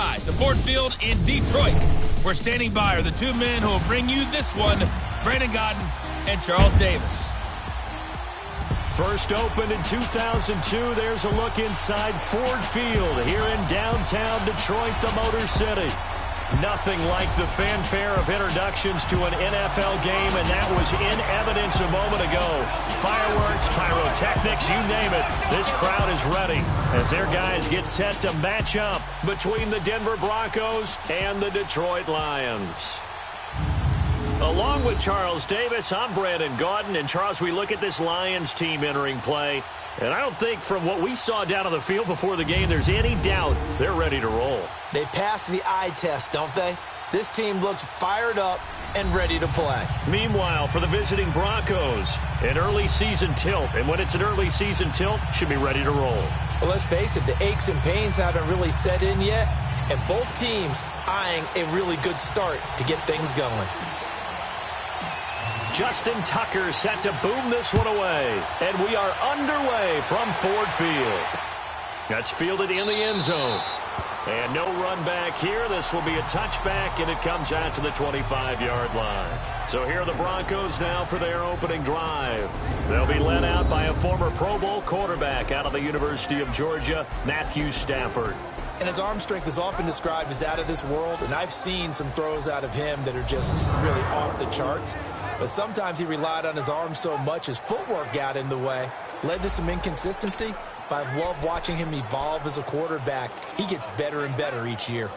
courtside to Ford Field in Detroit. We're standing by are the two men who will bring you this one, Brandon Godden and Charles Davis. First opened in 2002, there's a look inside Ford Field here in downtown Detroit, the Motor City. Nothing like the fanfare of introductions to an NFL game, and that was in evidence a moment ago. Fireworks, pyrotechnics, you name it. This crowd is ready as their guys get set to match up between the Denver Broncos and the Detroit Lions. Along with Charles Davis, I'm Brandon Gaudin. And Charles, we look at this Lions team entering play, and I don't think from what we saw down on the field before the game there's any doubt they're ready to roll. They pass the eye test, don't they? This team looks fired up and ready to play. Meanwhile, for the visiting Broncos, an early season tilt. And when it's an early season tilt, should be ready to roll. Well, let's face it, the aches and pains haven't really set in yet, and both teams eyeing a really good start to get things going. Justin Tucker set to boom this one away. And we are underway from Ford Field. That's fielded in the end zone. And no run back here. This will be a touchback, and it comes out to the 25-yard line. So here are the Broncos now for their opening drive. They'll be led out by a former Pro Bowl quarterback out of the University of Georgia, Matthew Stafford. And his arm strength is often described as out of this world, and I've seen some throws out of him that are just really off the charts. But sometimes he relied on his arm so much his footwork got in the way, led to some inconsistency. But I've loved watching him evolve as a quarterback. He gets better and better each year.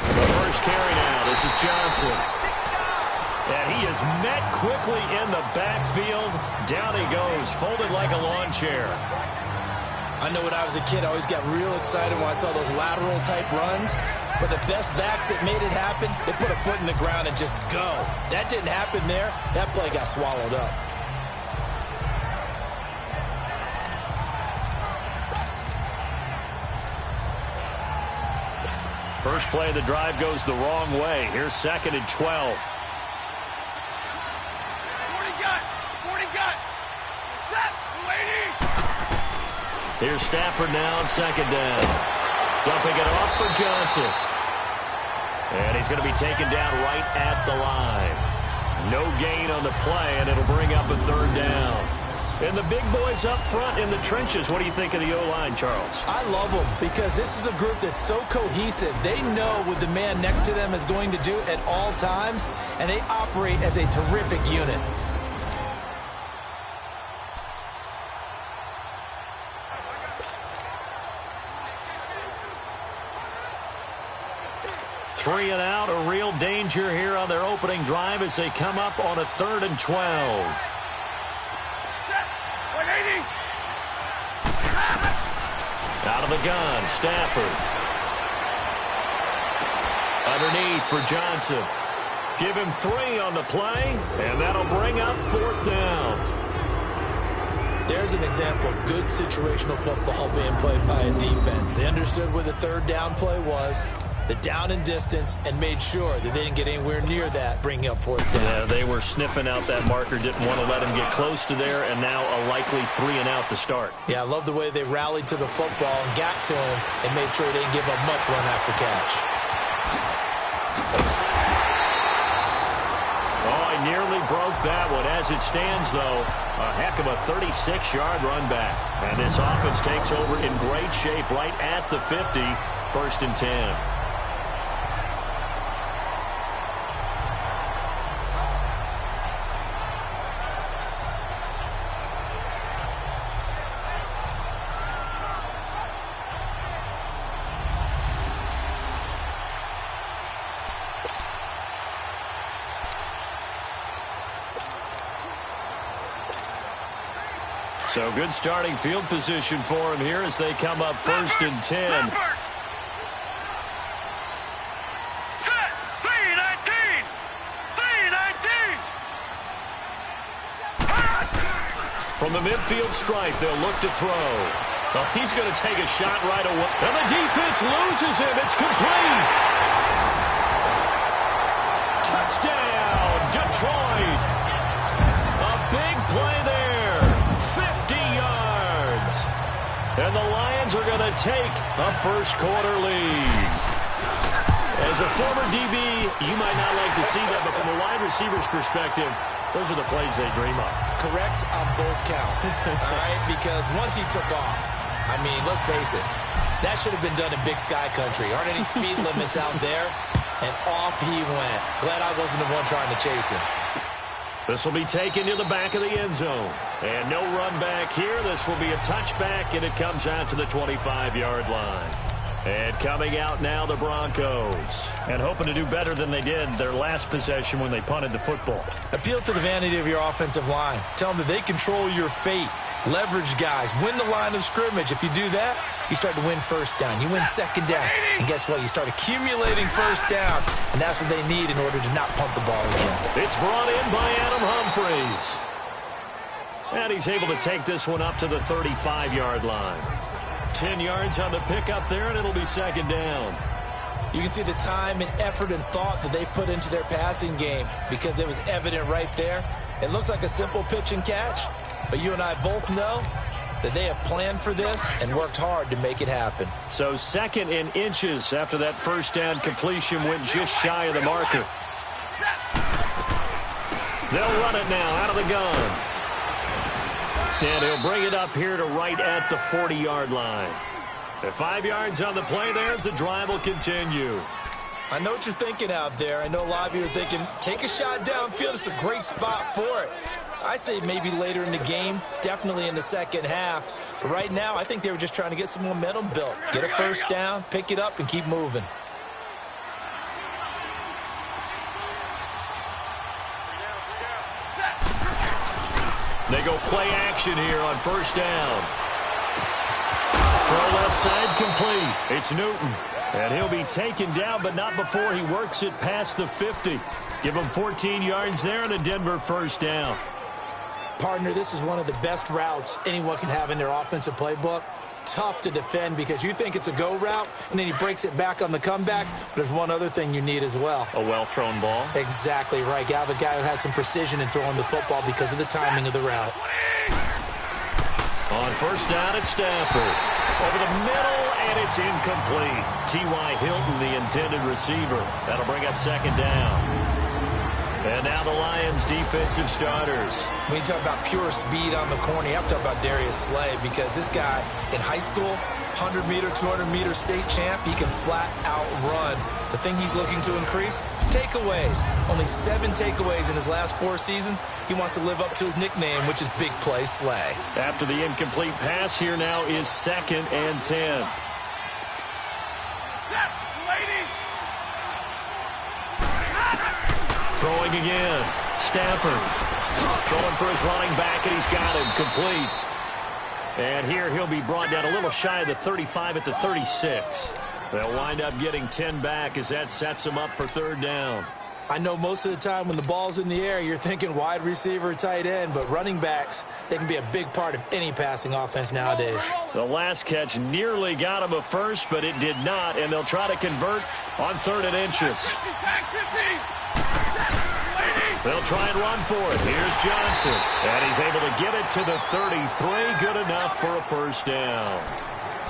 The first carry now. This is Johnson. And he is met quickly in the backfield. Down he goes, folded like a lawn chair. I know when I was a kid, I always got real excited when I saw those lateral-type runs. But the best backs that made it happen, they put a foot in the ground and just go. That didn't happen there. That play got swallowed up. First play of the drive goes the wrong way. Here's 2nd and 12. Here's Stafford now on 2nd down. Dumping it off for Johnson. And he's going to be taken down right at the line. No gain on the play, and it'll bring up a 3rd down. And the big boys up front in the trenches. What do you think of the O-line, Charles? I love them because this is a group that's so cohesive. They know what the man next to them is going to do at all times, and they operate as a terrific unit. Three and out, a real danger here on their opening drive as they come up on a 3rd and 12. Out of the gun, Stafford. Underneath for Johnson. Give him 3 on the play, and that'll bring up 4th down. There's an example of good situational football being played by a defense. They understood where the 3rd down play was, the down and distance, and made sure that they didn't get anywhere near that, bringing up 4th down. Yeah, they were sniffing out that marker, didn't want to let him get close to there, and now a likely 3 and out to start. Yeah, I love the way they rallied to the football and got to him and made sure they didn't give up much run after catch. Oh, I nearly broke that one. As it stands, though, a heck of a 36-yard run back. And this offense takes over in great shape right at the 50, 1st and 10. So good starting field position for him here as they come up 1st and 10. From the midfield stripe, they'll look to throw. Oh, he's going to take a shot right away. And the defense loses him. It's complete. Touchdown, Detroit. A big play there. 50 yards. And the Lions are going to take a first-quarter lead. As a former DB, you might not like to see that, but from a wide receiver's perspective, those are the plays they dream of. Correct on both counts, all right? Because once he took off, I mean, let's face it, that should have been done in Big Sky Country. Aren't any speed limits out there? And off he went. Glad I wasn't the one trying to chase him. This will be taken to the back of the end zone. And no run back here. This will be a touchback, and it comes out to the 25-yard line. And coming out now, the Broncos. And hoping to do better than they did their last possession when they punted the football. Appeal to the vanity of your offensive line. Tell them that they control your fate. Leverage guys. Win the line of scrimmage. If you do that, you start to win first down. You win second down. And guess what? You start accumulating first downs. And that's what they need in order to not punt the ball again. It's brought in by Adam Humphries. And he's able to take this one up to the 35-yard line. 10 yards on the pickup there, and it'll be second down. You can see the time and effort and thought that they put into their passing game because it was evident right there. It looks like a simple pitch and catch, but you and I both know that they have planned for this and worked hard to make it happen. So second in inches after that first down completion went just shy of the marker. They'll run it now out of the gun. And he'll bring it up here to right at the 40-yard line. The 5 yards on the play there as the drive will continue. I know what you're thinking out there. I know a lot of you are thinking, take a shot downfield. It's a great spot for it. I'd say maybe later in the game, definitely in the second half. But right now, I think they were just trying to get some momentum built. Get a first down, pick it up, and keep moving. They go play action here on first down. Throw left side complete. It's Newton. And he'll be taken down, but not before he works it past the 50. Give him 14 yards there and a Denver first down. Partner, this is one of the best routes anyone can have in their offensive playbook. Tough to defend because you think it's a go route, and then he breaks it back on the comeback. There's one other thing you need as well. A well-thrown ball. Exactly right. You have a guy who has some precision in throwing the football because of the timing of the route. On first down, it's Stafford. Over the middle, and it's incomplete. T.Y. Hilton, the intended receiver. That'll bring up second down. And now the Lions' defensive starters. When you talk about pure speed on the corner, you have to talk about Darius Slay because this guy in high school, 100-meter, 200-meter state champ, he can flat out run. The thing he's looking to increase, takeaways. Only 7 takeaways in his last 4 seasons. He wants to live up to his nickname, which is Big Play Slay. After the incomplete pass, here now is 2nd and 10. Throwing again. Stafford. Throwing for his running back, and he's got him complete. And here he'll be brought down a little shy of the 35 at the 36. They'll wind up getting 10 back as that sets them up for third down. I know most of the time when the ball's in the air, you're thinking wide receiver, tight end, but running backs, they can be a big part of any passing offense nowadays. The last catch nearly got him a first, but it did not, and they'll try to convert on 3rd and inches. They'll try and run for it. Here's Johnson, and he's able to get it to the 33. Good enough for a first down.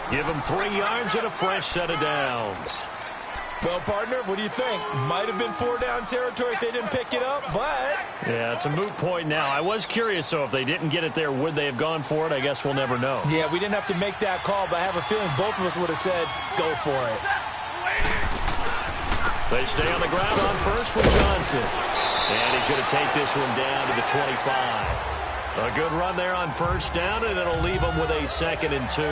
Give him 3 yards and a fresh set of downs. Well, partner, what do you think? Might have been 4-down territory if they didn't pick it up, but... Yeah, it's a moot point now. I was curious, so if they didn't get it there, would they have gone for it? I guess we'll never know. Yeah, we didn't have to make that call, but I have a feeling both of us would have said, go for it. They stay on the ground on first with Johnson. And he's going to take this one down to the 25. A good run there on first down, and it'll leave them with a 2nd and 2.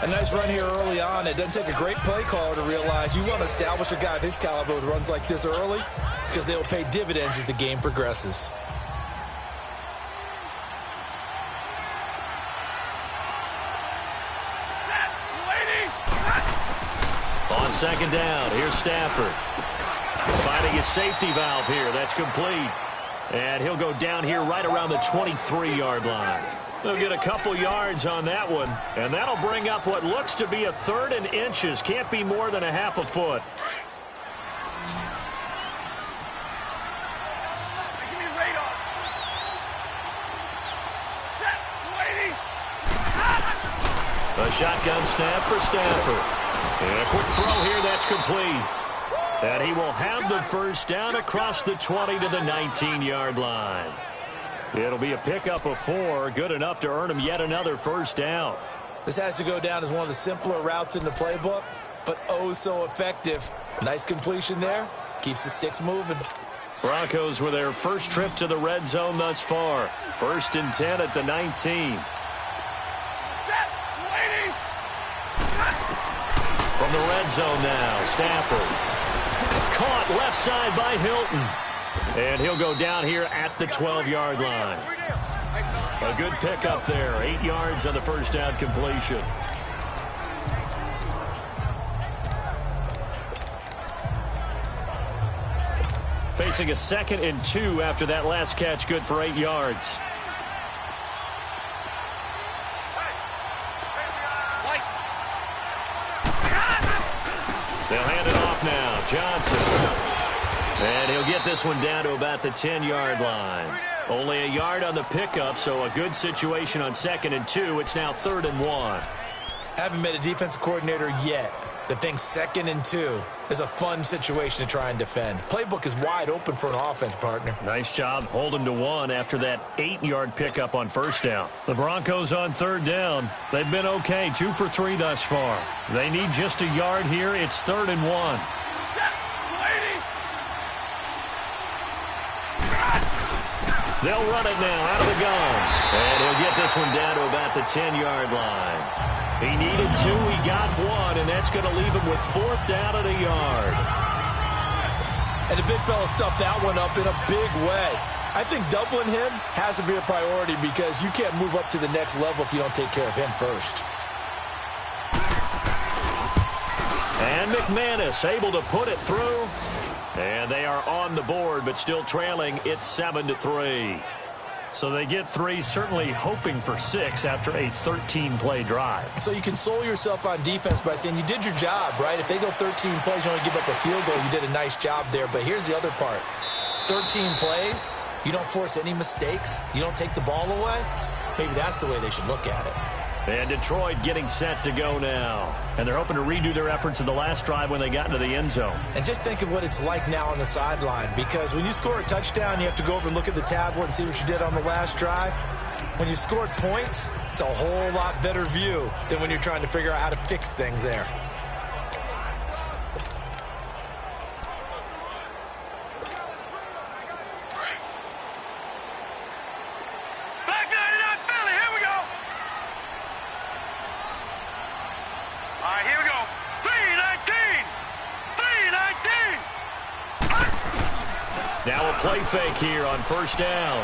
A nice run here early on. It doesn't take a great play caller to realize you want to establish a guy of his caliber with runs like this early because they will pay dividends as the game progresses. On second down, here's Stafford. Finding his safety valve here. That's complete. And he'll go down here right around the 23-yard line. They'll get a couple yards on that one, and that'll bring up what looks to be a 3rd and inches. Can't be more than a half a foot. A shotgun snap for Stafford. And a quick throw here that's complete. And he will have the first down across the 20 to the 19-yard line. It'll be a pickup of 4, good enough to earn him yet another first down. This has to go down as one of the simpler routes in the playbook, but oh so effective. Nice completion there. Keeps the sticks moving. Broncos with their first trip to the red zone thus far. 1st and 10 at the 19. From the red zone now, Stafford. Caught left side by Hilton. And he'll go down here at the 12-yard line. A good pickup there. 8 yards on the first down completion. Facing a 2nd and 2 after that last catch, good for 8 yards. They'll hand it off now. Johnson. And he'll get this one down to about the 10-yard line. Only a yard on the pickup, so a good situation on 2nd and 2. It's now 3rd and 1. Haven't met a defensive coordinator yet that thinks 2nd and 2 is a fun situation to try and defend. Playbook is wide open for an offense, partner. Nice job holding to 1 after that 8-yard pickup on first down. The Broncos on 3rd down. They've been okay, 2 for 3 thus far. They need just a yard here. It's 3rd and 1. They'll run it now out of the gun. And he'll get this one down to about the 10-yard line. He needed 2, he got 1, and that's going to leave him with 4th down at a yard. And the big fella stuffed that one up in a big way. I think doubling him has to be a priority because you can't move up to the next level if you don't take care of him first. And McManus able to put it through. And they are on the board, but still trailing. It's 7-3. So they get 3, certainly hoping for 6 after a 13-play drive. So you console yourself on defense by saying you did your job, right? If they go 13 plays, you only give up a field goal, you did a nice job there. But here's the other part. 13 plays, you don't force any mistakes, you don't take the ball away. Maybe that's the way they should look at it. And Detroit getting set to go now. And they're hoping to redo their efforts in the last drive when they got into the end zone. And just think of what it's like now on the sideline, because when you score a touchdown, you have to go over and look at the tablet and see what you did on the last drive. When you scored points, it's a whole lot better view than when you're trying to figure out how to fix things there. Now a play fake here on first down.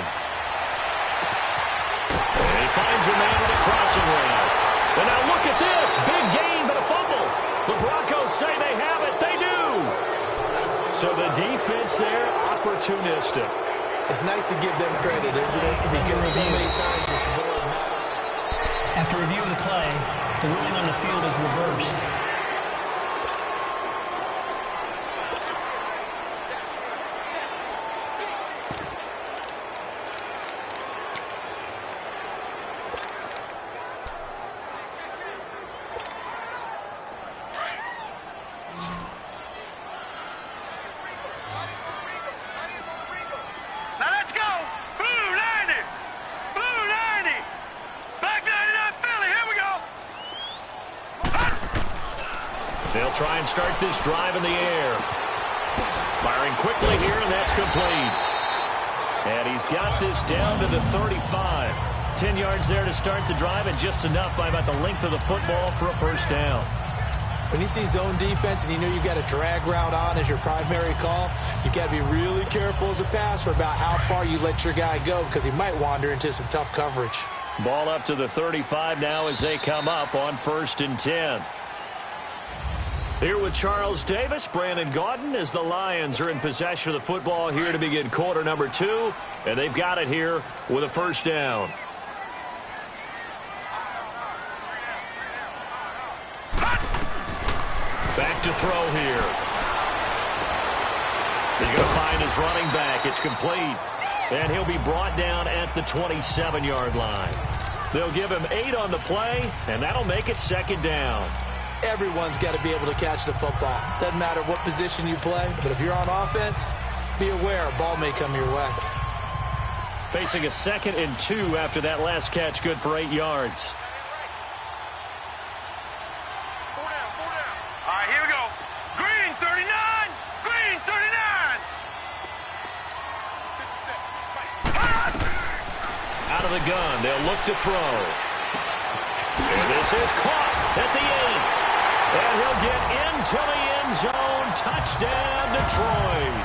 And he finds a man with a crossing route. And now look at this. Big gain, but a fumble. The Broncos say they have it. They do. So the defense there, opportunistic. It's nice to give them credit, isn't it? Because so many times this board. After review of the play, the ruling on the field is reversed. They'll try and start this drive in the air. Firing quickly here, and that's complete. And he's got this down to the 35. 10 yards there to start the drive, and just enough by about the length of the football for a first down. When you see zone defense and you know you've got a drag route on as your primary call, you've got to be really careful as a passer about how far you let your guy go, because he might wander into some tough coverage. Ball up to the 35 now as they come up on 1st and 10. Here with Charles Davis, Brandon Gaudin, as the Lions are in possession of the football here to begin quarter number 2. And they've got it here with a first down. Back to throw here. He's going to find his running back. It's complete. And he'll be brought down at the 27-yard line. They'll give him 8 on the play, and that'll make it second down. Everyone's got to be able to catch the football. Doesn't matter what position you play, but if you're on offense, be aware a ball may come your way. Facing a 2nd and 2 after that last catch, good for 8 yards. All right, here we go. Green, 39. Green, 39. Out of the gun, they'll look to throw. And this is caught at the 8. And he'll get into the end zone. Touchdown, Detroit.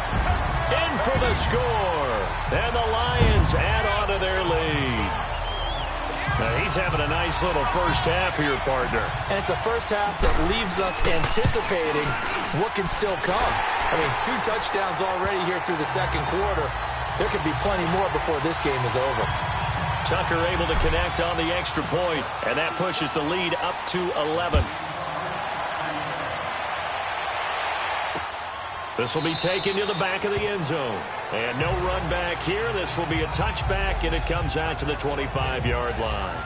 In for the score. And the Lions add on to their lead. Now, he's having a nice little first half here, partner. And it's a first half that leaves us anticipating what can still come. I mean, 2 touchdowns already here through the second quarter. There could be plenty more before this game is over. Tucker able to connect on the extra point, and that pushes the lead up to 11. This will be taken to the back of the end zone. And no run back here. This will be a touchback, and it comes out to the 25-yard line.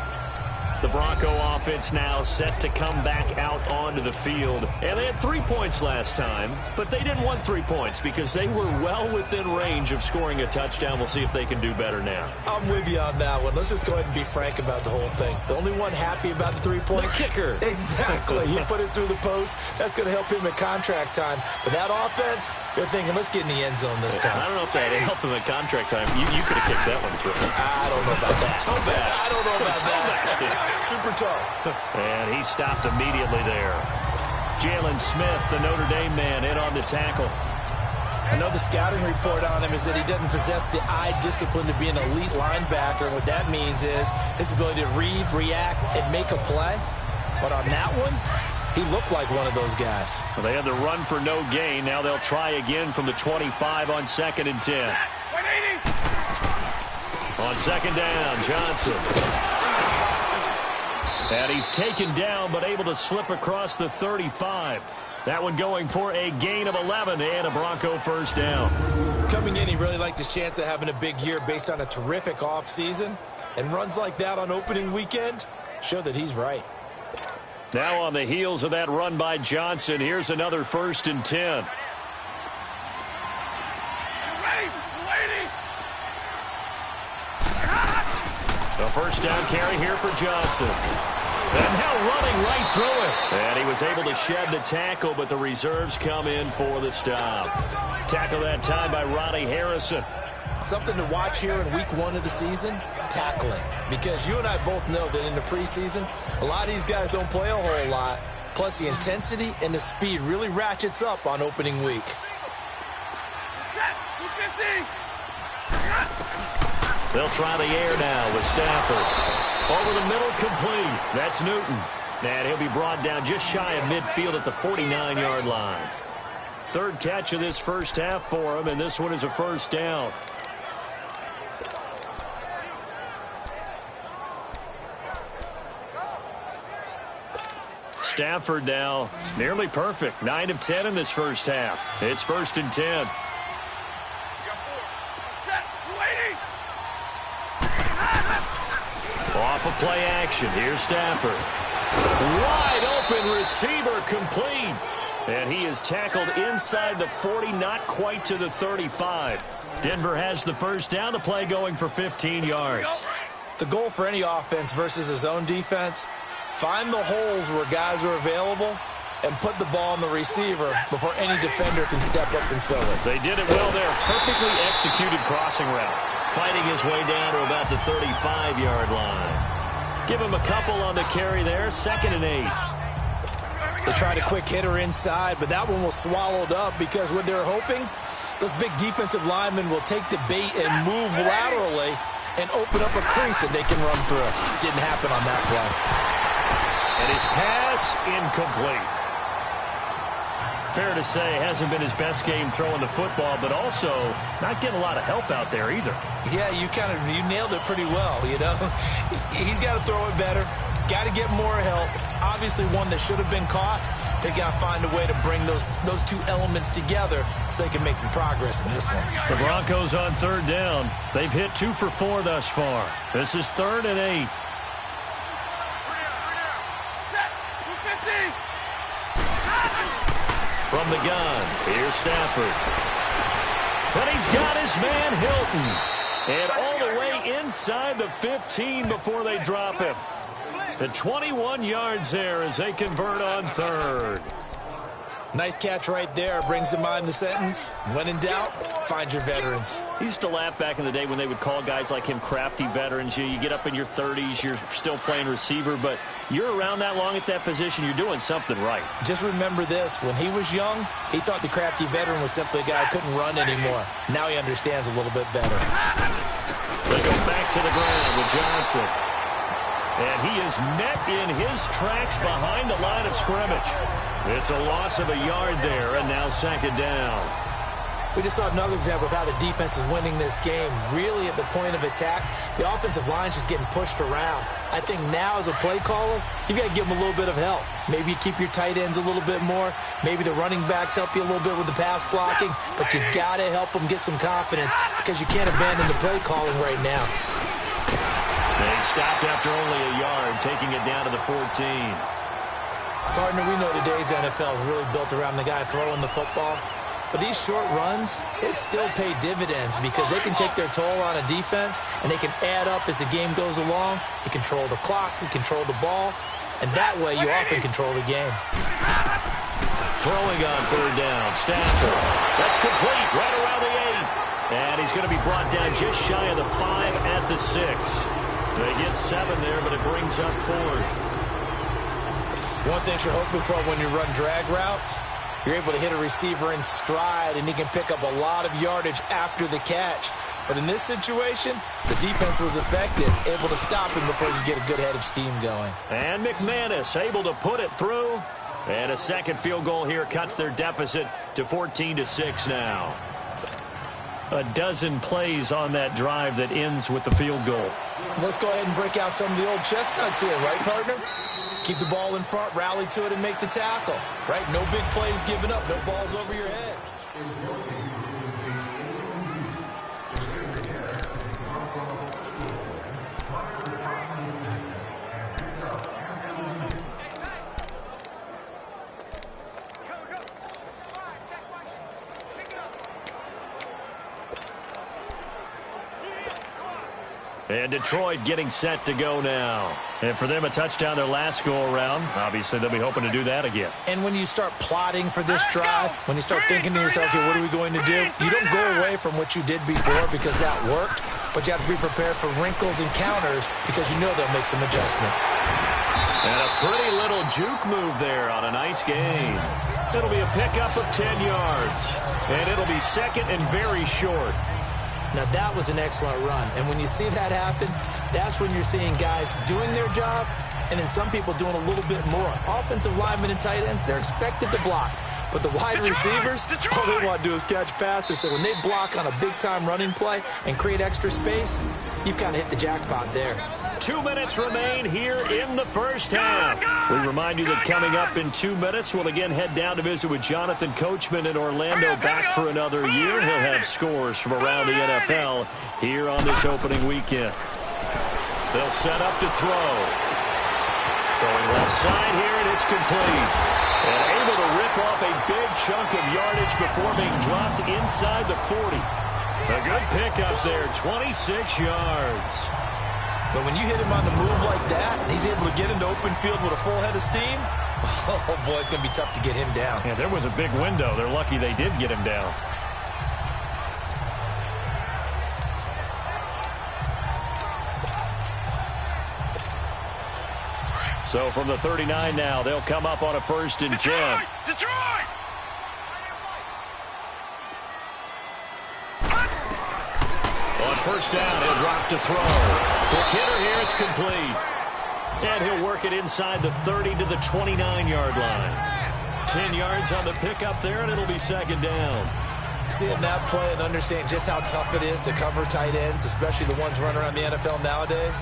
The Bronco offense now set to come back out onto the field. And they had 3 points last time, but they didn't want 3 points because they were well within range of scoring a touchdown. We'll see if they can do better now. I'm with you on that one. Let's just go ahead and be frank about the whole thing. The only one happy about the 3-point The kicker. Exactly. He put it through the post. That's going to help him at contract time. But that offense, they're thinking, let's get in the end zone this time. I don't know if that helped him at contract time. You could have kicked that one through. I don't know about that. I don't know about that. Super toe. And he stopped immediately there. Jalen Smith, the Notre Dame man, in on the tackle. I know the scouting report on him is that he doesn't possess the eye discipline to be an elite linebacker. What that means is his ability to read, react, and make a play. But on that one, he looked like one of those guys. Well, they had the run for no gain. Now they'll try again from the 25 on 2nd and 10. On 2nd down, Johnson. And he's taken down, but able to slip across the 35. That one going for a gain of 11 and a Bronco first down. Coming in, he really liked his chance of having a big year based on a terrific offseason. And runs like that on opening weekend show that he's right. Now on the heels of that run by Johnson, here's another 1st and 10. The first down carry here for Johnson. And now running right through it. And he was able to shed the tackle, but the reserves come in for the stop. Tackle that time by Ronnie Harrison. Something to watch here in week 1 of the season, tackling. Because you and I both know that in the preseason, a lot of these guys don't play a whole lot. Plus the intensity and the speed really ratchets up on opening week. They'll try the air now with Stafford. Over the middle, complete. That's Newton. And he'll be brought down just shy of midfield at the 49-yard line. 3rd catch of this first half for him, and this one is a first down. Stafford now nearly perfect. 9 of 10 in this first half. It's 1st and 10. Off of play action. Here's Stafford. Wide open receiver, complete. And he is tackled inside the 40, not quite to the 35. Denver has the first down. The play going for 15 yards. The goal for any offense versus his own defense, find the holes where guys are available and put the ball on the receiver before any defender can step up and fill it. They did it well there. Perfectly executed crossing route. Fighting his way down to about the 35-yard line. Give him a couple on the carry there. 2nd and 8. They tried a quick hitter inside, but that one was swallowed up because what they're hoping, those big defensive linemen will take the bait and move laterally and open up a crease that they can run through. Didn't happen on that play. And his pass incomplete. Fair to say, hasn't been his best game throwing the football, but also not getting a lot of help out there either. Yeah, you nailed it pretty well, you know. He's got to throw it better. Got to get more help. Obviously one that should have been caught. They got to find a way to bring those two elements together so they can make some progress in this one. The Broncos on third down. They've hit 2 for 4 thus far. This is 3rd and 8. From the gun, here's Stafford. And he's got his man Hilton. And all the way inside the 15 before they drop him. The 21 yards there as they convert on 3rd. Nice catch right there. Brings to mind the sentence, when in doubt, find your veterans. He used to laugh back in the day when they would call guys like him crafty veterans. You get up in your 30s, you're still playing receiver, but you're around that long at that position, you're doing something right. Just remember this. When he was young, he thought the crafty veteran was simply a guy who couldn't run anymore. Now he understands a little bit better. They go back to the ground with Johnson. And he is met in his tracks behind the line of scrimmage. It's a loss of a yard there, and now 2nd down. We just saw another example of how the defense is winning this game. Really at the point of attack, the offensive line's just getting pushed around. I think now as a play caller, you've got to give them a little bit of help. Maybe you keep your tight ends a little bit more. Maybe the running backs help you a little bit with the pass blocking. But you've got to help them get some confidence because you can't abandon the play calling right now. They stopped after only a yard, taking it down to the 14. Partner, we know today's NFL is really built around the guy throwing the football. But these short runs, they still pay dividends because they can take their toll on a defense and they can add up as the game goes along. You control the clock, you control the ball, and that way you often control the game. Throwing on 3rd down, Stafford. That's complete, right around the 8. And he's going to be brought down just shy of the 5 at the 6. They get 7 there, but it brings up 4th. One thing you're hoping for when you run drag routes, you're able to hit a receiver in stride, and he can pick up a lot of yardage after the catch. But in this situation, the defense was effective, able to stop him before you get a good head of steam going. And McManus able to put it through. And a second field goal here cuts their deficit to 14-6 now. A dozen plays on that drive that ends with the field goal. Let's go ahead and break out some of the old chestnuts here, right, partner? Keep the ball in front, rally to it, and make the tackle, right? No big plays given up, no balls over your head. And Detroit getting set to go now. And for them, a touchdown their last go-around. Obviously, they'll be hoping to do that again. And when you start plotting for this drive, when you start thinking to yourself, okay, what are we going to do? You don't go away from what you did before because that worked, but you have to be prepared for wrinkles and counters because you know they'll make some adjustments. And a pretty little juke move there on a nice gain. It'll be a pickup of 10 yards. And it'll be 2nd and very short. Now, that was an excellent run. And when you see that happen, that's when you're seeing guys doing their job and then some people doing a little bit more. Offensive linemen and tight ends, they're expected to block. But the wide receivers, all they want to do is catch passes. So when they block on a big-time running play and create extra space, you've kind of hit the jackpot there. 2 minutes remain here in the first half. We remind you that coming up in 2 minutes, we'll again head down to visit with Jonathan Coachman in Orlando, back for another year. He'll have scores from around the NFL here on this opening weekend. They'll set up to throw. Throwing left side here, and it's complete. And able to rip off a big chunk of yardage before being dropped inside the 40. A good pickup there, 26 yards. But when you hit him on the move like that, and he's able to get into open field with a full head of steam, oh, boy, it's going to be tough to get him down. Yeah, there was a big window. They're lucky they did get him down. So from the 39 now, they'll come up on a 1st and 10. Detroit! On 1st down, he'll drop to throw. McKinnon here, it's complete. And he'll work it inside the 30 to the 29-yard line. 10 yards on the pickup there, and it'll be 2nd down. Seeing that play and understanding just how tough it is to cover tight ends, especially the ones running around the NFL nowadays.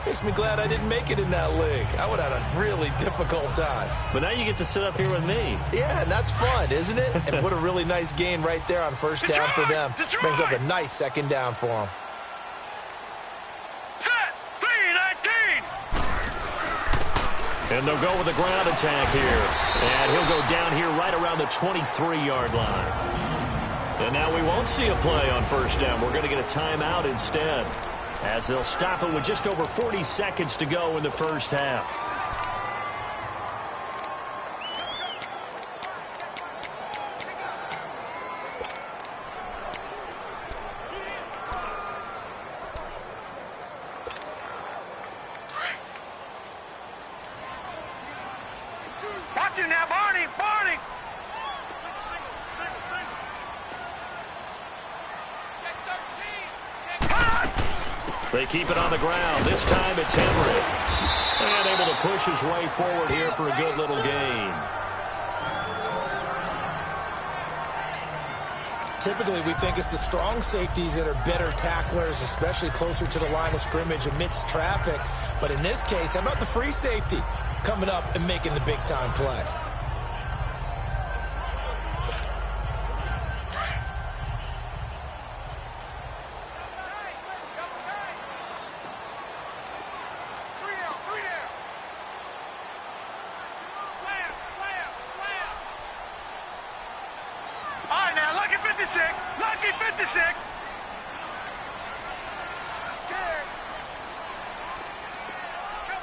Makes me glad I didn't make it in that league. I would have had a really difficult time. But now you get to sit up here with me. Yeah, and that's fun, isn't it? And what a really nice gain right there on first down for them. Brings up a nice second down for them. Set. 3-19. And they'll go with a ground attack here. And he'll go down here right around the 23-yard line. And now we won't see a play on first down. We're going to get a timeout instead, as they'll stop it with just over 40 seconds to go in the first half. Watch it now, Barney. Barney. They keep it on the ground. This time it's Henry. And able to push his way forward here for a good little gain. Typically, we think it's the strong safeties that are better tacklers, especially closer to the line of scrimmage amidst traffic. But in this case, how about the free safety coming up and making the big-time play? Lucky 56. Scared.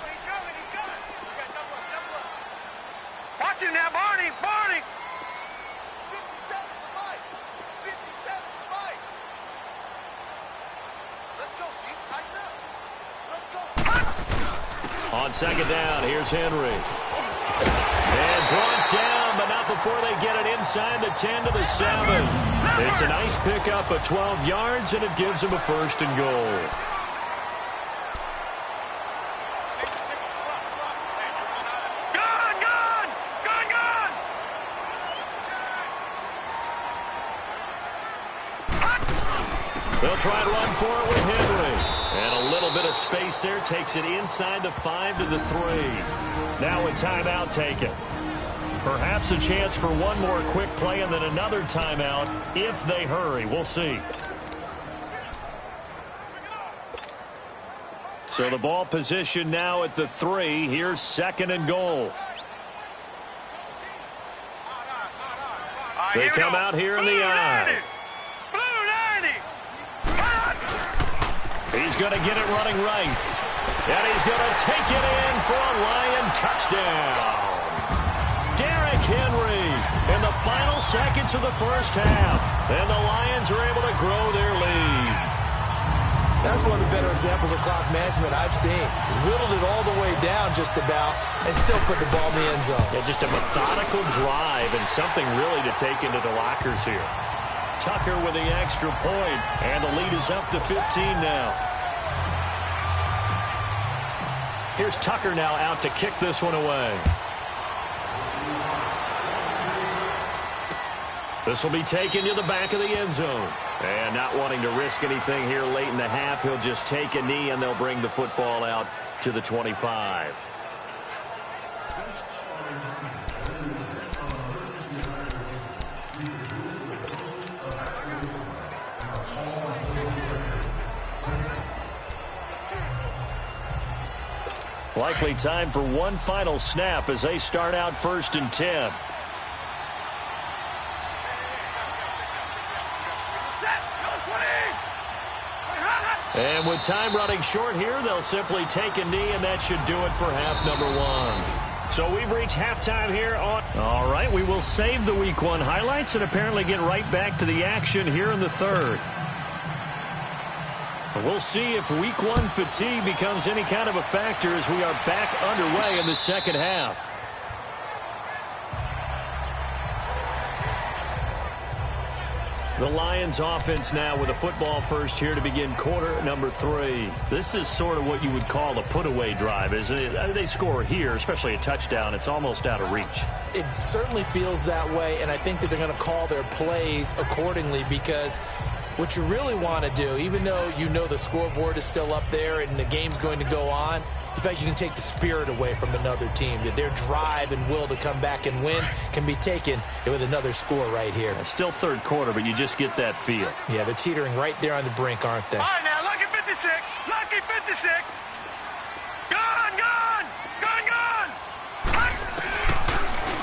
He's coming. We got double up. Watch him now, Barney. 57 for Mike. Let's go, Deep. Tighten up. Let's go. On second down, here's Henry. And brought down, but not before they get it inside the 10 to the 7. It's a nice pickup of 12 yards, and it gives him a first and goal. Gone! They'll try and run for it with Henry. And a little bit of space there takes it inside the 5 to the 3. Now a timeout taken. Perhaps a chance for one more quick play and then another timeout if they hurry. We'll see. So the ball position now at the 3. Here's second and goal. They come out here in the I. He's going to get it running right. And he's going to take it in for a Lion touchdown. Derrick Henry in the final seconds of the first half. And the Lions are able to grow their lead. That's one of the better examples of clock management I've seen. Whittled it all the way down just about and still put the ball in the end zone. Yeah, just a methodical drive and something really to take into the lockers here. Tucker with the extra point, and the lead is up to 15 now. Here's Tucker now out to kick this one away. This will be taken to the back of the end zone. And not wanting to risk anything here late in the half, he'll just take a knee, and they'll bring the football out to the 25. Likely time for one final snap as they start out 1st and 10. And with time running short here, they'll simply take a knee, and that should do it for half number 1. So we've reached halftime here on... All right, we will save the Week 1 highlights and apparently get right back to the action here in the 3rd. We'll see if Week 1 fatigue becomes any kind of a factor as we are back underway in the second half. The Lions offense now with a football first here to begin quarter number 3. This is sort of what you would call a put-away drive, isn't it? They score here, especially a touchdown. It's almost out of reach. It certainly feels that way, and I think that they're going to call their plays accordingly because What you really want to do, even though you know the scoreboard is still up there and the game's going to go on, in fact, you can take the spirit away from another team. Their drive and will to come back and win can be taken with another score right here. It's still third quarter, but you just get that feel. Yeah, they're teetering right there on the brink, aren't they? All right, now, lucky 56. Lucky 56. Gone, gone. Gone, gone.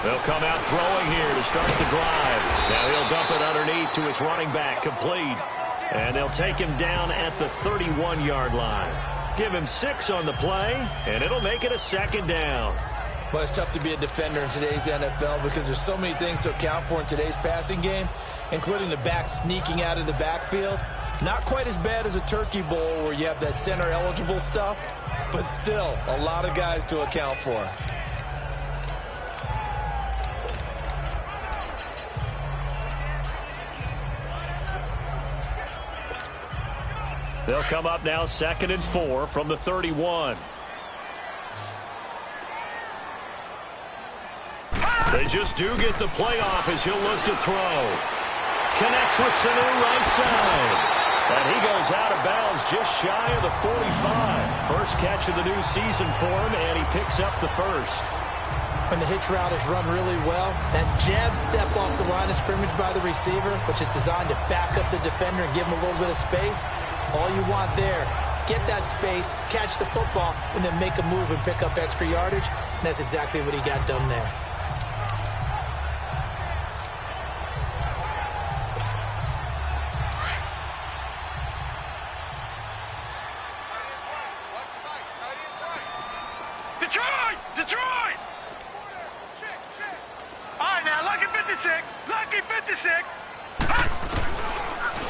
They'll come out throwing here to start the drive. Now he'll dump it underneath to his running back, complete. And they'll take him down at the 31-yard line. Give him 6 on the play, and it'll make it a second down. Well, it's tough to be a defender in today's NFL because there's so many things to account for in today's passing game, including the back sneaking out of the backfield. Not quite as bad as a turkey bowl where you have that center-eligible stuff, but still a lot of guys to account for. They'll come up now 2nd and 4 from the 31. They just do get the play off as he'll look to throw. Connects with center right side. And he goes out of bounds just shy of the 45. First catch of the new season for him, and he picks up the first. When the hitch route is run really well, that jab step off the line of scrimmage by the receiver, which is designed to back up the defender and give him a little bit of space, all you want there, get that space, catch the football, and then make a move and pick up extra yardage, and that's exactly what he got done there. Detroit! Detroit! All right, now, lucky 56. Lucky 56.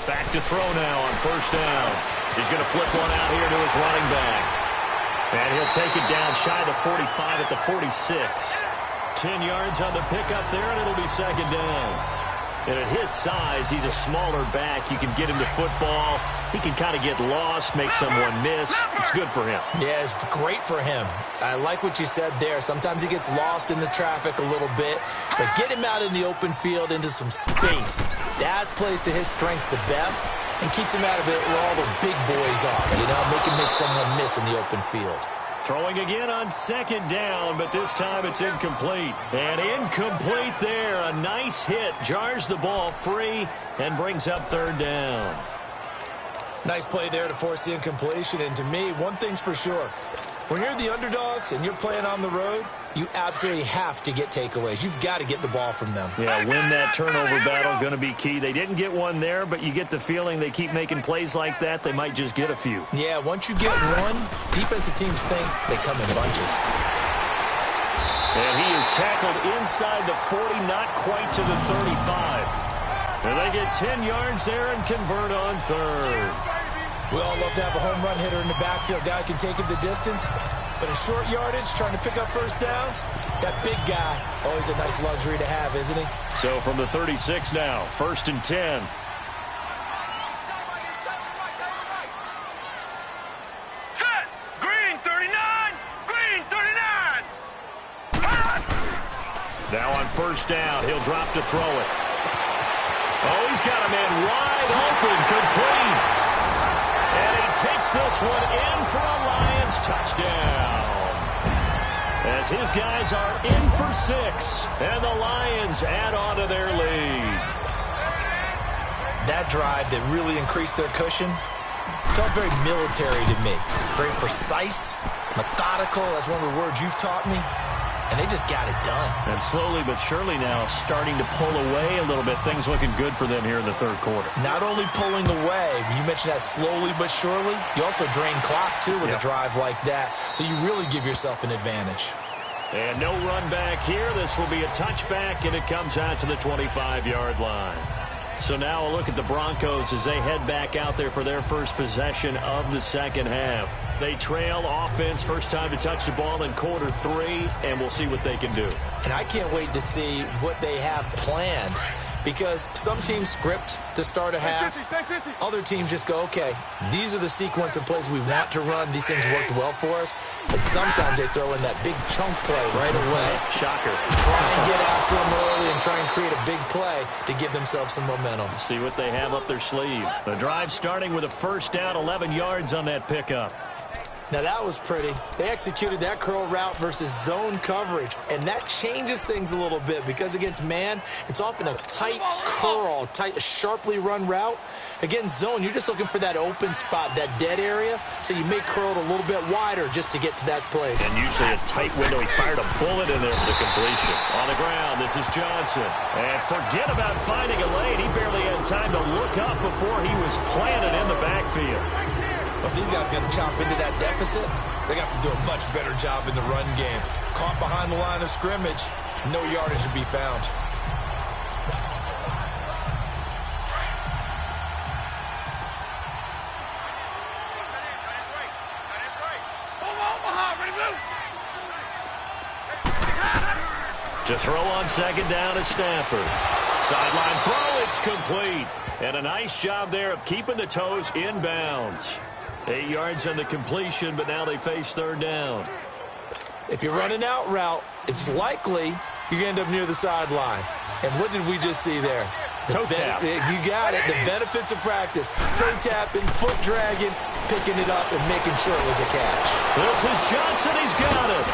Back to throw now on first down. He's going to flip one out here to his running back. And he'll take it down shy of the 45 at the 46. 10 yards on the pickup there, and it'll be second down. And at his size, he's a smaller back. You can get him the football. He can kind of get lost, make someone miss. It's good for him. Yeah, it's great for him. I like what you said there. Sometimes he gets lost in the traffic a little bit, but get him out in the open field into some space. That plays to his strengths the best and keeps him out of it where all the big boys are, you know, make someone miss in the open field. Throwing again on second down, but this time it's incomplete. And incomplete there. A nice hit. Jars the ball free and brings up third down. Nice play there to force the incompletion. And to me, one thing's for sure. When you're the underdogs and you're playing on the road, you absolutely have to get takeaways. You've got to get the ball from them. Yeah, win that turnover battle, going to be key. They didn't get one there, but you get the feeling they keep making plays like that, they might just get a few. Yeah, once you get one, defensive teams think they come in bunches. And he is tackled inside the 40, not quite to the 35. And they get 10 yards there and convert on third. We all love to have a home run hitter in the backfield. Guy can take it the distance. But in short yardage, trying to pick up first downs, that big guy, always a nice luxury to have, isn't he? So from the 36 now, 1st and 10. Set! Green 39! Green 39! Now on first down, he'll drop to throw it. Oh, he's got a man wide open, complete. And he takes this one in for a Lions touchdown. As his guys are in for 6, and the Lions add on to their lead. That drive that really increased their cushion felt very military to me. Very precise, methodical. That's one of the words you've taught me. And they just got it done. And slowly but surely now starting to pull away a little bit. Things looking good for them here in the third quarter. Not only pulling away, you mentioned that slowly but surely, you also drain clock, too, with a drive like that. So you really give yourself an advantage. And no run back here. This will be a touchback, and it comes out to the 25-yard line. So now a look at the Broncos as they head back out there for their first possession of the second half. They trail offense, first time to touch the ball in quarter 3, and we'll see what they can do. And I can't wait to see what they have planned because some teams script to start a half. Other teams just go, okay, these are the sequence of plays we want to run. These things worked well for us. And sometimes they throw in that big chunk play right away. Shocker. Try and get after them early and try and create a big play to give themselves some momentum. See what they have up their sleeve. The drive starting with a first down, 11 yards on that pickup. Now, that was pretty. They executed that curl route versus zone coverage, and that changes things a little bit because against man, it's often a tight curl, tight, sharply run route. Against zone, you're just looking for that open spot, that dead area, so you may curl it a little bit wider just to get to that place. And usually a tight window. He fired a bullet in there for the completion. On the ground, this is Johnson. And forget about finding a lane. He barely had time to look up before he was planted in the backfield. If these guys are going to chop into that deficit, they got to do a much better job in the run game. Caught behind the line of scrimmage, no yardage to be found. To throw on second down is Stafford. Sideline throw, it's complete. And a nice job there of keeping the toes inbounds. 8 yards on the completion, but now they face third down. If you're running out route, it's likely you're going to end up near the sideline. And what did we just see there? Toe tap. You got it. The benefits of practice. Toe tapping, foot dragging, picking it up, and making sure it was a catch. This is Johnson. He's got it.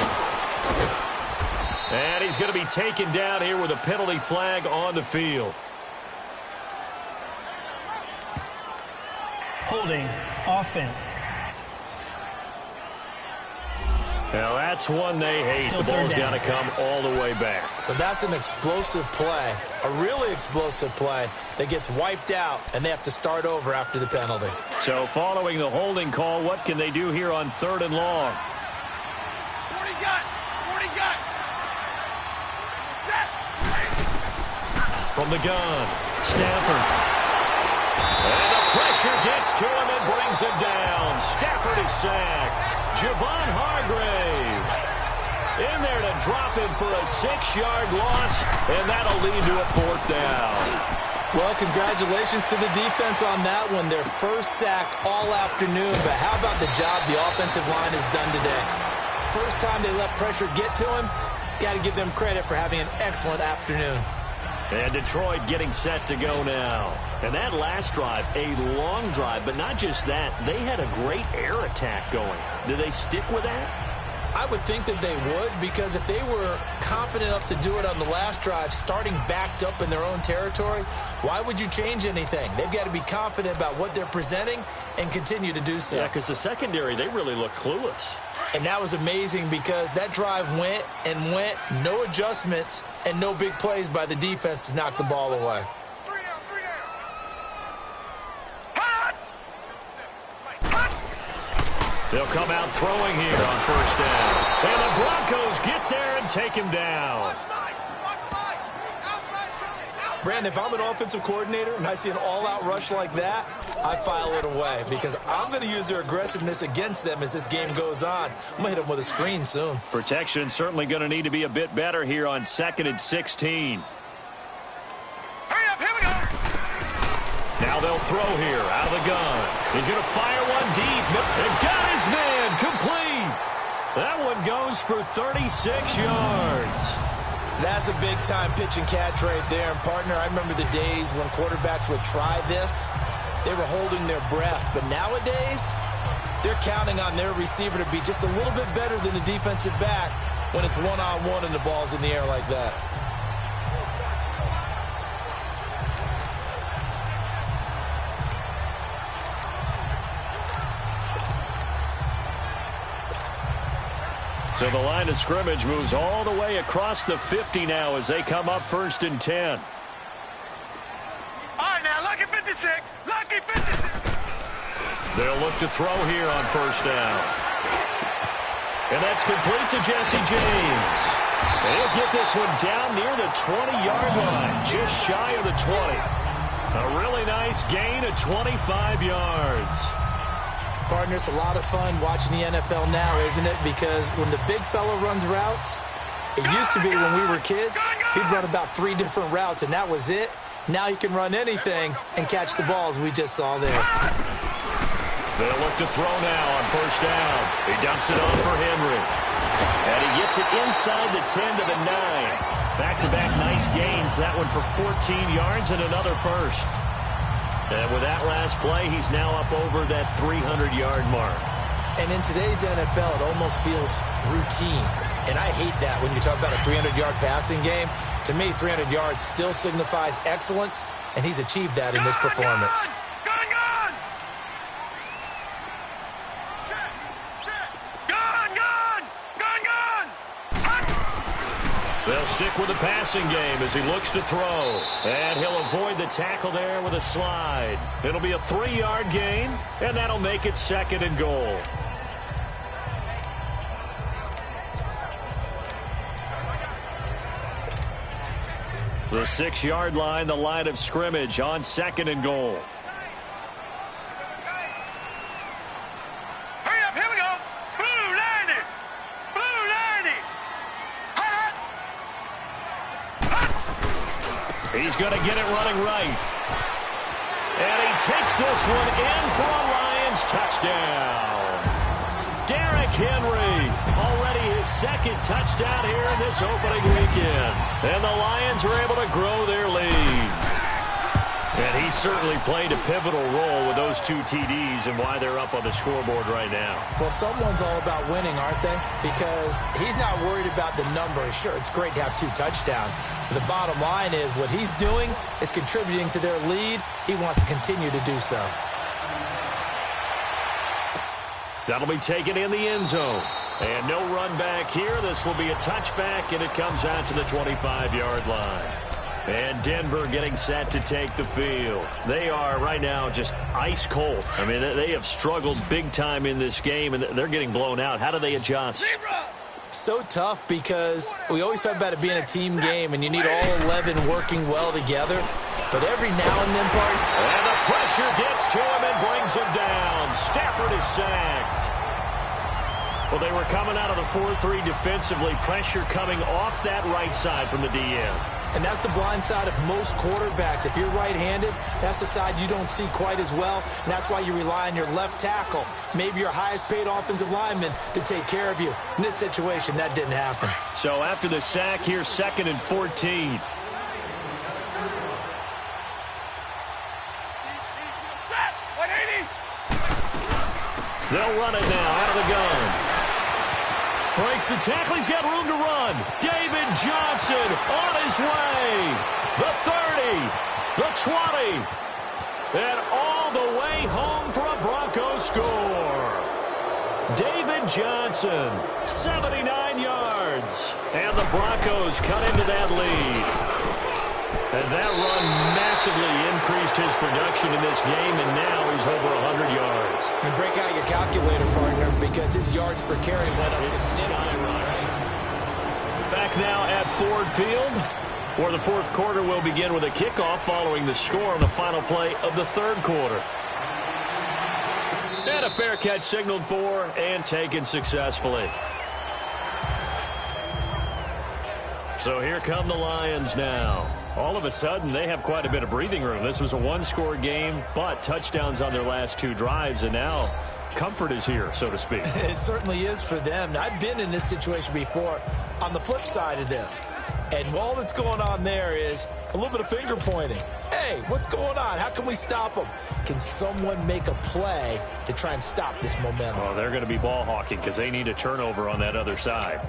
And he's going to be taken down here with a penalty flag on the field. Holding offense. Now that's one they hate. Still the ball's third got to down. come all the way back. So that's an explosive play, a really explosive play that gets wiped out, and they have to start over after the penalty. So following the holding call, what can they do here on third and long? 40 gun. Set. From the gun, Stafford. And the pressure gets to him and brings him down. Stafford is sacked. Javon Hargrave in there to drop him for a 6-yard loss, and that'll lead to a fourth down. Well, congratulations to the defense on that one. Their first sack all afternoon, but how about the job the offensive line has done today? First time they let pressure get to him, got to give them credit for having an excellent afternoon. And Detroit getting set to go now. And that last drive, a long drive, but not just that. They had a great air attack going. Do they stick with that? I would think that they would, because if they were confident enough to do it on the last drive, starting backed up in their own territory, why would you change anything? They've got to be confident about what they're presenting and continue to do so. Yeah, because the secondary, they really look clueless. And that was amazing because that drive went and went, no adjustments and no big plays by the defense to knock the ball away. They'll come out throwing here on first down. And the Broncos get there and take him down. Brandon, if I'm an offensive coordinator and I see an all-out rush like that, I file it away because I'm going to use their aggressiveness against them as this game goes on. I'm going to hit them with a screen soon. Protection certainly going to need to be a bit better here on 2nd and 16. Hurry up, here we go. Now they'll throw here out of the gun. He's going to fire one deep. And got his man complete. That one goes for 36 yards. That's a big-time pitch and catch right there. And, partner, I remember the days when quarterbacks would try this. They were holding their breath. But nowadays, they're counting on their receiver to be just a little bit better than the defensive back when it's one-on-one and the ball's in the air like that. So the line of scrimmage moves all the way across the 50 now as they come up 1st and 10. All right, now, lucky 56. Lucky 56. They'll look to throw here on first down. And that's complete to Jesse James. And he'll get this one down near the 20-yard line, just shy of the 20. A really nice gain of 25 yards. Partner, it's a lot of fun watching the NFL now, isn't it? Because when the big fella runs routes, it used to be when we were kids, he'd run about 3 different routes, and that was it. Now he can run anything and catch the balls we just saw there. They'll look to throw now on first down. He dumps it off for Henry. And he gets it inside the 10 to the 9. Back-to-back nice gains. That one for 14 yards and another first. And with that last play, he's now up over that 300-yard mark. And in today's NFL, it almost feels routine. And I hate that when you talk about a 300-yard passing game. To me, 300 yards still signifies excellence, and he's achieved that in this performance. They'll stick with the passing game as he looks to throw. And he'll avoid the tackle there with a slide. It'll be a 3-yard gain, and that'll make it 2nd and goal. The 6-yard line, the line of scrimmage on 2nd and goal. Hurry up, here we go. Blue 90. Blue 90. He's going to get it running right. And he takes this one in for a Lions touchdown. Derrick Henry, already his 2nd touchdown here in this opening weekend. And the Lions are able to grow their lead. And he certainly played a pivotal role with those 2 TDs and why they're up on the scoreboard right now. Well, someone's all about winning, aren't they? Because he's not worried about the number. Sure, it's great to have 2 touchdowns. But the bottom line is what he's doing is contributing to their lead. He wants to continue to do so. That'll be taken in the end zone. And no run back here. This will be a touchback, and it comes out to the 25-yard line. And Denver getting set to take the field. They are right now just ice cold. I mean, they have struggled big time in this game, and they're getting blown out. How do they adjust? So tough because we always talk about it being a team game, and you need all 11 working well together. But every now and then, and the pressure gets to him and brings him down. Stafford is sacked. Well, they were coming out of the 4-3 defensively. Pressure coming off that right side from the DN. And that's the blind side of most quarterbacks. If you're right-handed, that's the side you don't see quite as well. And that's why you rely on your left tackle, maybe your highest-paid offensive lineman, to take care of you. In this situation, that didn't happen. So after the sack, here's 2nd and 14. They'll run it now out of the gun. Breaks the tackle. He's got room to run. David Johnson on his way. The 30, the 20, and all the way home for a Broncos score. David Johnson, 79 yards. And the Broncos cut into that lead. And that run massively increased his production in this game, and now he's over 100 yards. And break out your calculator, partner, because his yards per carry went up significantly. Back now at Ford Field, where the 4th quarter will begin with a kickoff following the score on the final play of the 3rd quarter. And a fair catch signaled for and taken successfully. So here come the Lions now. All of a sudden, they have quite a bit of breathing room. This was a 1-score game, but touchdowns on their last 2 drives, and now comfort is here, so to speak. It certainly is for them. I've been in this situation before on the flip side of this. And all that's going on there is a little bit of finger pointing. Hey, what's going on? How can we stop them? Can someone make a play to try and stop this momentum? Oh, they're going to be ball hawking because they need a turnover on that other side.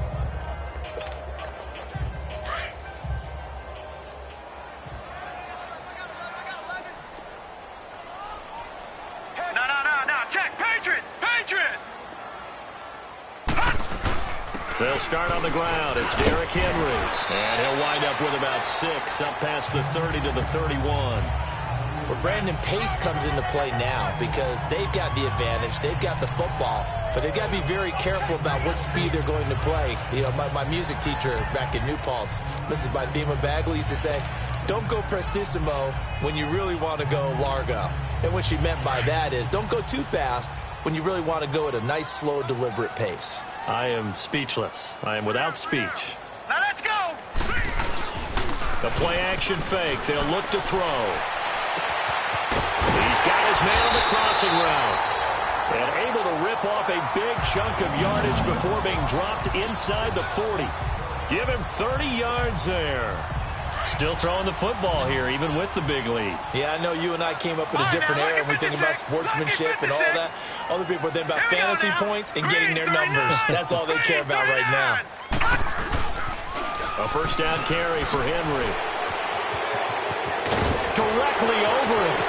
They'll start on the ground. It's Derrick Henry. And he'll wind up with about 6 up past the 30 to the 31. Well, Brandon, pace comes into play now because they've got the advantage. They've got the football, but they've got to be very careful about what speed they're going to play. You know, my music teacher back in New Paltz, Mrs. Bythema Bagley, used to say, don't go prestissimo when you really want to go largo. And what she meant by that is don't go too fast when you really want to go at a nice, slow, deliberate pace. I am speechless. I am without speech. Now let's go. The play-action fake. They'll look to throw. He's got his man on the crossing route. And able to rip off a big chunk of yardage before being dropped inside the 40. Give him 30 yards there. Still throwing the football here, even with the big lead. Yeah, I know you and I came up in a different era and we think about sportsmanship and all that. Other people think about fantasy points and getting their numbers. That's all they care about right now. A first down carry for Henry. Directly over it.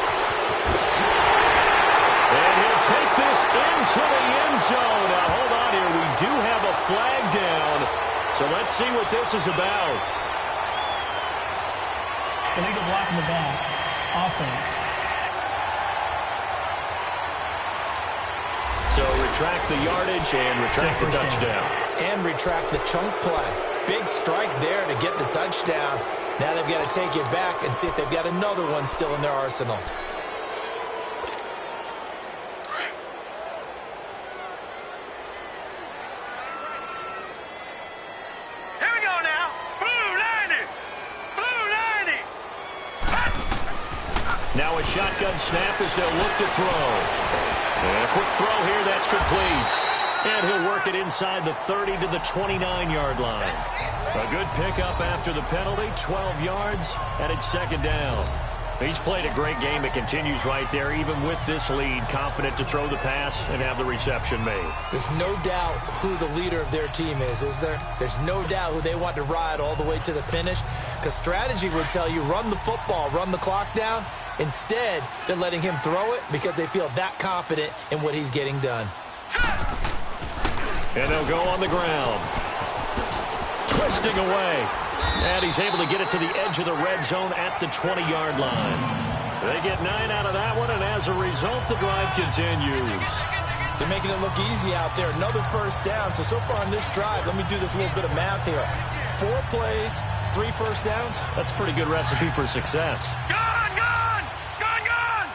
And he'll take this into the end zone. Now, hold on here. We do have a flag down. So let's see what this is about. Illegal block in the back. Offense. So retract the yardage and retract the touchdown. And retract the chunk play. Big strike there to get the touchdown. Now they've got to take it back and see if they've got another one still in their arsenal. Here we go now. Blue 90. Blue 90. Now a shotgun snap as they'll look to throw. And a quick throw here, that's complete. And he'll work it inside the 30 to the 29-yard line. A good pickup after the penalty, 12 yards, and it's second down. He's played a great game. It continues right there, even with this lead, confident to throw the pass and have the reception made. There's no doubt who the leader of their team is there? There's no doubt who they want to ride all the way to the finish, because strategy would tell you run the football, run the clock down. Instead, they're letting him throw it because they feel that confident in what he's getting done. And they'll go on the ground. Twisting away. And he's able to get it to the edge of the red zone at the 20-yard line. They get 9 out of that one, and as a result, the drive continues. They're making it look easy out there. Another first down. So far on this drive, let me do this little bit of math here. 4 plays, 3 first downs. That's a pretty good recipe for success. Gone, gone, gone, gone.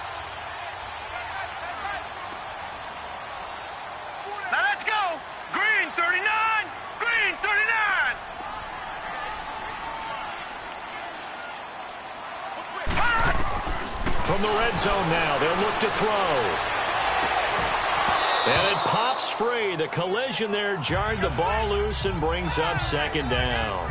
Now let's go. Green 39, green 39. From the red zone now, they'll look to throw. And it pops free. The collision there jarred the ball loose and brings up second down.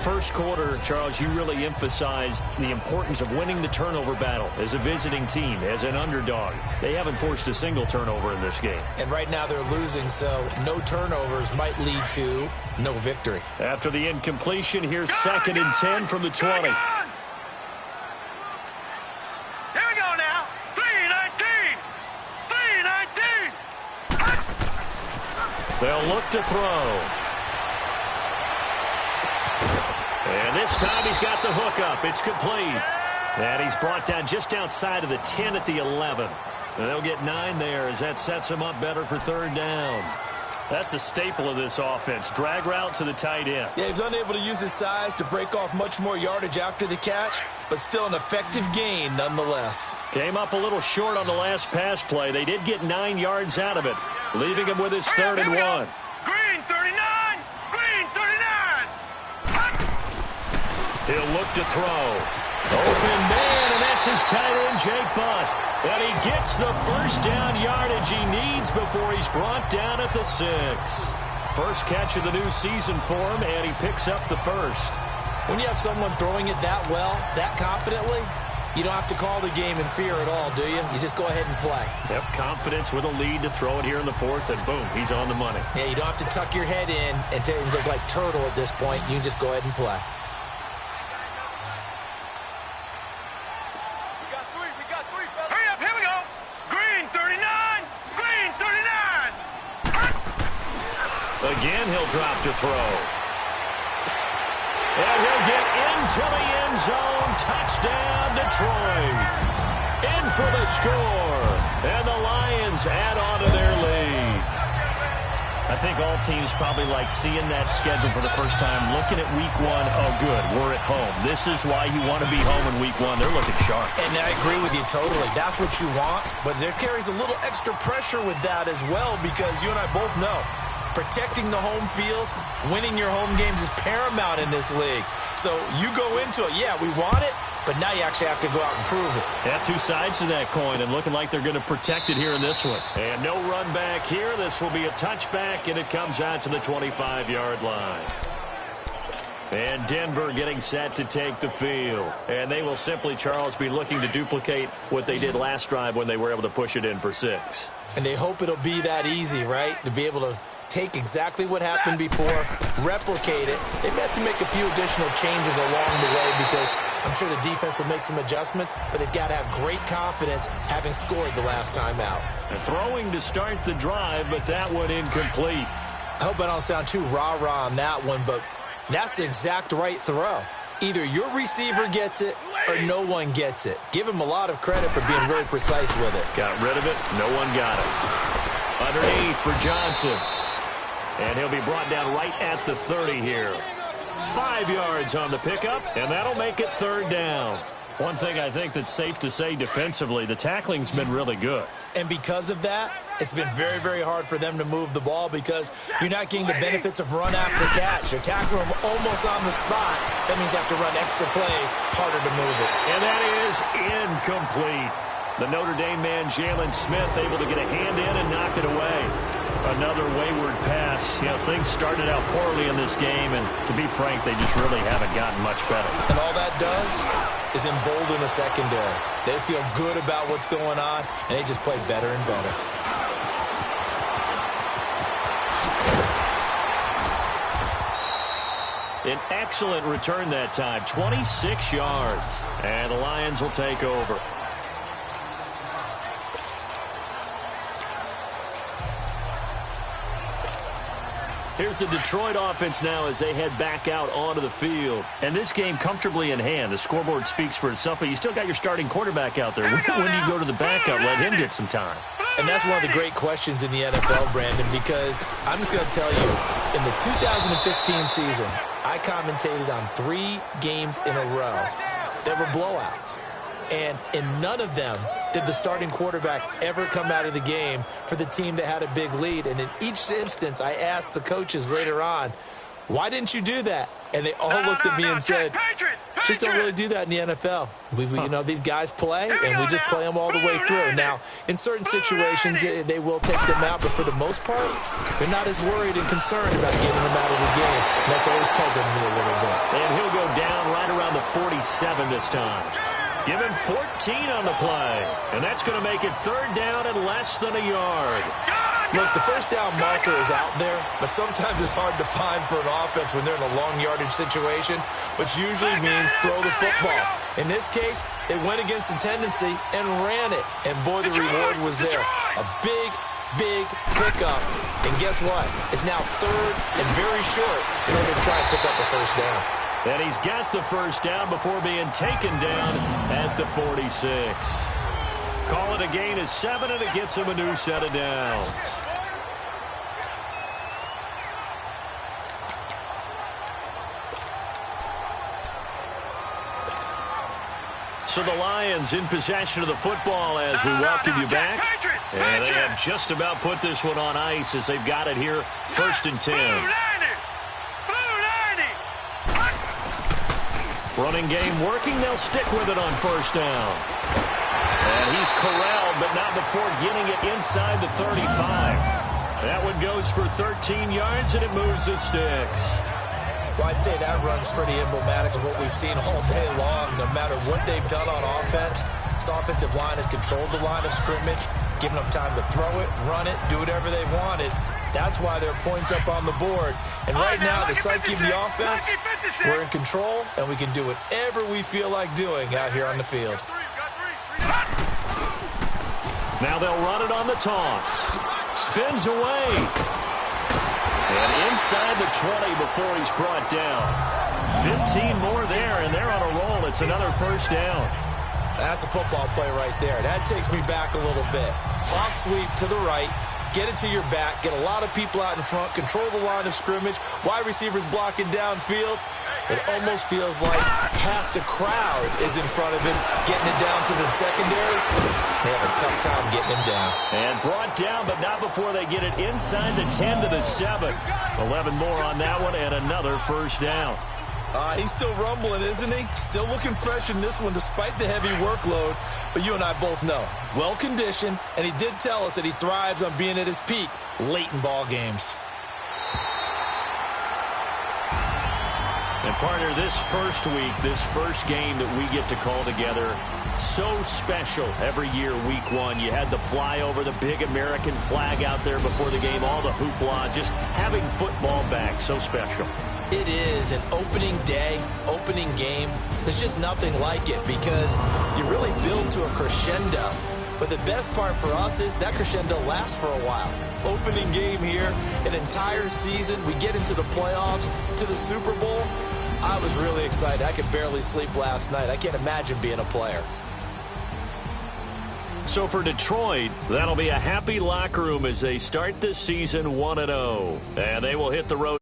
First quarter, Charles, you really emphasized the importance of winning the turnover battle as a visiting team, as an underdog. They haven't forced a single turnover in this game. And right now they're losing, so no turnovers might lead to no victory. After the incompletion, here's second and 10 from the 20. Here we go now. 319, 319. They'll look to throw. And this time he's got the hook up. It's complete. And he's brought down just outside of the 10 at the 11. And they'll get 9 there as that sets him up better for third down. That's a staple of this offense. Drag route to the tight end. Yeah, he's unable to use his size to break off much more yardage after the catch, but still an effective gain nonetheless. Came up a little short on the last pass play. They did get 9 yards out of it, leaving him with his third and 1. Green 39, green 39. He'll look to throw. Open man, and that's his tight end, Jake Butt. And he gets the first down yardage he needs before he's brought down at the 6. First catch of the new season for him, and he picks up the first. When you have someone throwing it that well, that confidently, you don't have to call the game in fear at all, do you? You just go ahead and play. Yep, confidence with a lead to throw it here in the 4th, and boom, he's on the money. Yeah, you don't have to tuck your head in and look like turtle at this point. You just go ahead and play. Hurry up, here we go. Green 39, green 39. Again, he'll drop to throw. And he'll get into the end zone. Touchdown, Detroit. In for the score. And the Lions add on to their lead. I think all teams probably like seeing that schedule for the first time, looking at week 1. Oh, good, we're at home. This is why you want to be home in week 1. They're looking sharp. And I agree with you totally. That's what you want, but there carries a little extra pressure with that as well, because you and I both know Protecting the home field, winning your home games is paramount in this league. So you go into it, yeah, we want it, but now you actually have to go out and prove it. Yeah, two sides to that coin, and looking like they're going to protect it here in this one. And no run back here. This will be a touchback, and it comes out to the 25-yard line. And Denver getting set to take the field. And they will simply, Charles, be looking to duplicate what they did last drive when they were able to push it in for 6. And they hope it'll be that easy, right? To be able to take exactly what happened before, replicate it. They may have to make a few additional changes along the way because I'm sure the defense will make some adjustments, but they've got to have great confidence having scored the last time out. And throwing to start the drive, but that one incomplete. I hope I don't sound too rah-rah on that one, but that's the exact right throw. Either your receiver gets it or no one gets it. Give him a lot of credit for being very precise with it. Got rid of it. No one got it. Underneath for Johnson. And he'll be brought down right at the 30 here. 5 yards on the pickup, and that'll make it 3rd down. One thing I think that's safe to say defensively, the tackling's been really good. And because of that, it's been very, very hard for them to move the ball because you're not getting the benefits of run after catch. You're tackling them almost on the spot. That means you have to run extra plays, harder to move it. And that is incomplete. The Notre Dame man, Jalen Smith, able to get a hand in and knock it away. Another wayward pass. You know, things started out poorly in this game, and to be frank, they just really haven't gotten much better. And all that does is embolden the secondary. They feel good about what's going on, and they just play better and better. An excellent return that time, 26 yards. And the Lions will take over. Here's the Detroit offense now as they head back out onto the field. And this game comfortably in hand. The scoreboard speaks for itself, but you still got your starting quarterback out there. When do you go to the backup? Let him get some time. And that's one of the great questions in the NFL, Brandon, because I'm just going to tell you, in the 2015 season, I commentated on 3 games in a row that were blowouts. And in none of them did the starting quarterback ever come out of the game for the team that had a big lead. And in each instance, I asked the coaches later on, why didn't you do that? And they all looked at me and said, just don't really do that in the NFL. We you know, these guys play, and we just play them all the way through. Now, in certain situations, they will take them out, but for the most part, they're not as worried and concerned about getting them out of the game. And that's always puzzled me a little bit. And he'll go down right around the 47 this time. Give him 14 on the play. And that's going to make it 3rd down and less than a yard. Look, the first down marker is out there, but sometimes it's hard to find for an offense when they're in a long yardage situation, which usually means throw the football. In this case, they went against the tendency and ran it. And boy, the reward was there. A big pickup. And guess what? It's now 3rd and very short in order to try and pick up the first down. And he's got the first down before being taken down at the 46. Call it a gain of 7, and it gets him a new set of downs. So the Lions in possession of the football as we welcome you back. And they have just about put this one on ice as they've got it here, 1st and 10. Running game working. They'll stick with it on 1st down. And he's corralled, but not before getting it inside the 35. That one goes for 13 yards, and it moves the sticks. Well, I'd say that run's pretty emblematic of what we've seen all day long. No matter what they've done on offense, this offensive line has controlled the line of scrimmage, given them time to throw it, run it, do whatever they wanted. That's why there are points up on the board. And right now, the psyche of the offense, we're in control, and we can do whatever we feel like doing out here on the field. Now they'll run it on the toss. Spins away. And inside the 20 before he's brought down. 15 more there, and they're on a roll. It's another 1st down. That's a football play right there. That takes me back a little bit. Toss sweep to the right. Get it to your back. Get a lot of people out in front. Control the line of scrimmage. Wide receivers blocking downfield. It almost feels like half the crowd is in front of him, getting it down to the secondary. They have a tough time getting him down. And brought down, but not before they get it inside the 10 to the 7. 11 more on that one, and another first down. He's still rumbling, isn't he? Still looking fresh in this one despite the heavy workload. But you and I both know, well-conditioned, and he did tell us that he thrives on being at his peak late in ball games. And partner, this first week, this first game that we get to call together, so special every year, week one. You had the flyover, the big American flag out there before the game, all the hoopla, just having football back, so special. It is an opening day, opening game. There's just nothing like it because you really build to a crescendo. But the best part for us is that crescendo lasts for a while. Opening game here, an entire season. We get into the playoffs, to the Super Bowl. I was really excited. I could barely sleep last night. I can't imagine being a player. So for Detroit, that'll be a happy locker room as they start this season 1-0. And they will hit the road.